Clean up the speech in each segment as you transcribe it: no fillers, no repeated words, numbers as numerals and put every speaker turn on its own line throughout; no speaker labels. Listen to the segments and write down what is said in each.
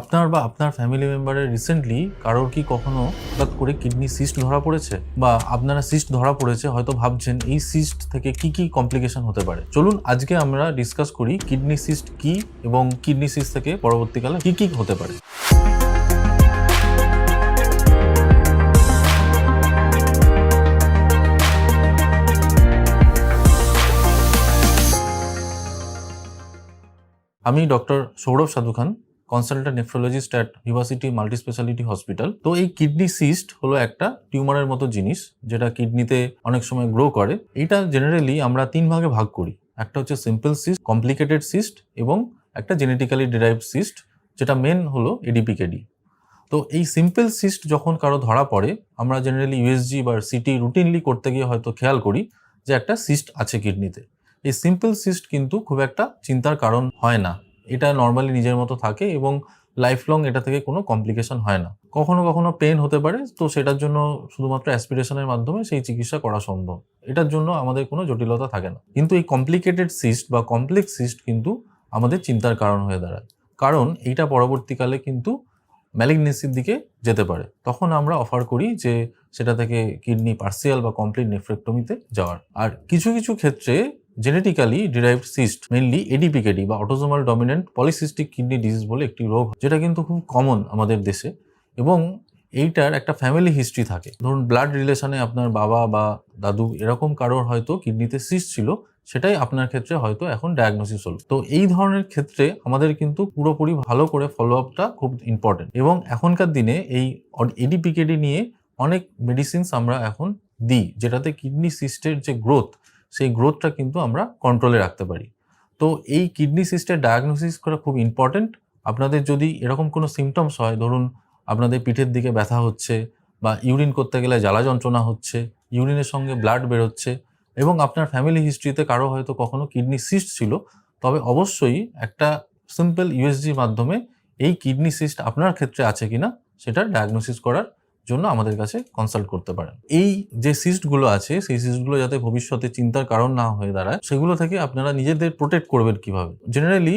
আপনার বা আপনার ফ্যামিলি মেম্বারের রিসেন্টলি কারোর কি কখনো হঠাৎ করে কিডনি সিস্ট ধরা পড়েছে, বা আপনারা সিস্ট ধরা পড়েছে হয়তো ভাবছেন এই সিস্ট থেকে কি কি কমপ্লিকেশন হতে পারে। চলুন আজকে আমরা ডিসকাস করি কিডনি সিস্ট কি এবং কিডনি সিস্ট থেকে পরবর্তীকালে কি কি হতে পারে। আমি doctor Sourav Sadhu Khan, consultant nephrologist at university multi speciality hospital. তো এই কিডনি সিস্ট হলো একটা টিউমারের মতো জিনিস যেটা কিডনিতে অনেক সময় গ্রো করে। এটা জেনারেলি আমরা তিন ভাগে ভাগ করি। একটা হচ্ছে সিম্পল সিস্ট, কমপ্লিকেটেড সিস্ট এবং একটা জেনেটিক্যালি ডিরাইভড সিস্ট, যেটা মেন হলো এডিপিকেডি। তো এই সিম্পল সিস্ট যখন কারো ধরা পড়ে, আমরা জেনারেলি ইউএসজি বা সিটি রুটিনলি করতে গিয়ে হয়তো খেয়াল করি যে একটা সিস্ট আছে কিডনিতে। এই সিম্পল সিস্ট কিন্তু খুব একটা চিন্তার কারণ হয় না, এটা নর্মালি নিজের মতো থাকে এবং লাইফ লং এটা থেকে কোনো কমপ্লিকেশন হয় না। কখনো কখনো পেন হতে পারে, তো সেটার জন্য শুধুমাত্র অ্যাসপিরেশনের মাধ্যমে সেই চিকিৎসা করা সম্ভব, এটার জন্য আমাদের কোনো জটিলতা থাকে না। কিন্তু এই কমপ্লিকেটেড সিস্ট বা কমপ্লেক্স সিস্ট কিন্তু আমাদের চিন্তার কারণ হয়ে দাঁড়ায়, কারণ এইটা পরবর্তীকালে কিন্তু ম্যালিগনেন্সির দিকে যেতে পারে। তখন আমরা অফার করি যে সেটা থেকে কিডনি পার্সিয়াল বা কমপ্লিট নেফ্রেক্টমিতে যাওয়ার। আর কিছু কিছু ক্ষেত্রে genetically derived cyst, mainly ADPKD বা autosomal dominant polycystic kidney disease বলে একটি রোগ, যেটা কিন্তু খুব কমন আমাদের দেশে, এবং এইটার একটা ফ্যামিলি হিস্ট্রি থাকে। ধরুন ব্লাড রিলেশনে আপনার বাবা বা দাদু এরকম কারোর হয়তো কিডনিতে সিস্ট ছিল, সেটাই আপনার ক্ষেত্রে হয়তো এখন ডায়াগনোসিস হলো। তো এই ধরনের ক্ষেত্রে আমাদের কিন্তু পুরোপুরি ভালো করে ফলো আপটা খুব ইম্পর্টেন্ট, এবং এখনকার দিনে এই এডিপিকেডি নিয়ে অনেক মেডিসিনস আমরা এখন দিই, যেটাতে কিডনি সিস্টের যে গ্রোথ, সেই গ্রোথটা কিন্তু আমরা কন্ট্রোলে রাখতে পারি। তো এই কিডনি সিস্টের ডায়াগনোসিস করা খুব ইম্পর্টেন্ট। আপনাদের যদি এরকম কোনো সিমটমস হয়, ধরুন আপনাদের পিঠের দিকে ব্যথা হচ্ছে, বা ইউরিন করতে গেলে জ্বালা যন্ত্রণা হচ্ছে, ইউরিনের সঙ্গে ব্লাড বেরোচ্ছে, এবং আপনার ফ্যামিলি হিস্ট্রিতে কারো হয়তো কখনো কিডনি সিস্ট ছিল, তবে অবশ্যই একটা সিম্পল ইউএসজির মাধ্যমে এই কিডনি সিস্ট আপনার ক্ষেত্রে আছে কিনা সেটা ডায়াগনোসিস করার জন্য আমাদের কাছে কনসাল্ট করতে পারেন। এই যে সিস্টগুলো আছে, সেই সিস্টগুলো যাতে ভবিষ্যতে চিন্তার কারণ না হয়ে দাঁড়ায়, সেগুলো থেকে আপনারা নিজেদের প্রোটেক্ট করবেন কিভাবে। জেনারেলি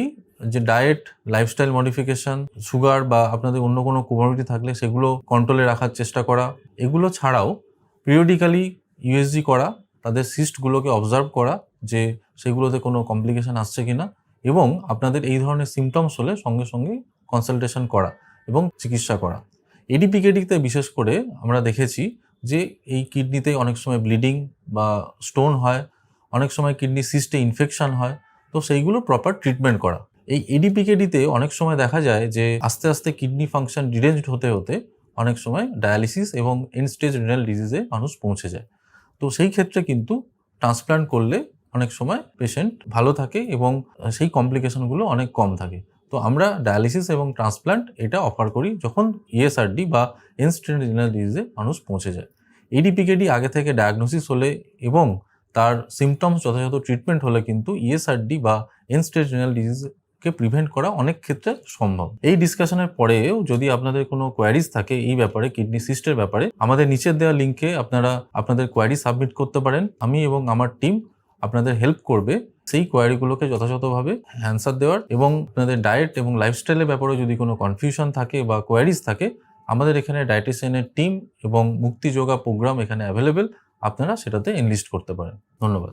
যে ডায়েট, লাইফস্টাইল মডিফিকেশন, সুগার বা আপনাদের অন্য কোনো কোমরবিলিটি থাকলে সেগুলো কন্ট্রোলে রাখার চেষ্টা করা, এগুলো ছাড়াও পিরিয়ডিক্যালি ইউএসজি করা, তাদের সিস্টগুলোকে অবজার্ভ করা যে সেগুলোতে কোনো কমপ্লিকেশন আসছে কিনা, এবং আপনাদের এই ধরনের সিমটমস হলে সঙ্গে সঙ্গে কনসালটেশন করা এবং চিকিৎসা করা। এডিপিকেডিতে বিশেষ করে আমরা দেখেছি যে এই কিডনিতে অনেক সময় ব্লিডিং বা স্টোন হয়, অনেক সময় কিডনি সিস্টে ইনফেকশন হয়, তো সেইগুলো প্রপার ট্রিটমেন্ট করা। এই এডিপিকেডিতে অনেক সময় দেখা যায় যে আস্তে আস্তে কিডনি ফাংশন ডিরেঞ্জড হতে হতে অনেক সময় ডায়ালিসিস এবং এন্ড স্টেজ রিনাল ডিজিজে মানুষ পৌঁছে যায়। তো সেই ক্ষেত্রে কিন্তু ট্রান্সপ্লান্ট করলে অনেক সময় পেশেন্ট ভালো থাকে এবং সেই কমপ্লিকেশনগুলো অনেক কম থাকে। তো আমরা ডায়ালিসিস এবং ট্রান্সপ্লান্ট এটা অফার করি যখন ইএসআরডি বা এন্ড স্টেজ রিনাল ডিজিজে মানুষ পৌঁছে যায়। এডিপিকেডি আগে থেকে ডায়াগনোসিস হলে এবং তার সিমটমস যথাযথ ট্রিটমেন্ট হলে কিন্তু ইএসআরডি বা এন্ড স্টেজ রিনাল ডিজিজকে প্রিভেন্ট করা অনেক ক্ষেত্রে সম্ভব। এই ডিসকাশনের পরেও যদি আপনাদের কোনো কোয়ারিজ থাকে এই ব্যাপারে, কিডনি সিস্টের ব্যাপারে, আমাদের নিচের দেওয়া লিঙ্কে আপনারা আপনাদের কোয়ারি সাবমিট করতে পারেন। আমি এবং আমার টিম আপনাদের হেল্প করবে সেই কোয়ারিগুলোকে যথাযথভাবে অ্যান্সার দেওয়ার, এবং আপনাদের ডায়েট এবং লাইফস্টাইলের ব্যাপারে যদি কোনো কনফিউশন থাকে বা কোয়ারিজ থাকে, আমাদের এখানে ডায়েটিশিয়ানের টিম এবং মুক্তি যোগা প্রোগ্রাম এখানে অ্যাভেলেবেল, আপনারা সেটাতে এনলিস্ট করতে পারেন। ধন্যবাদ।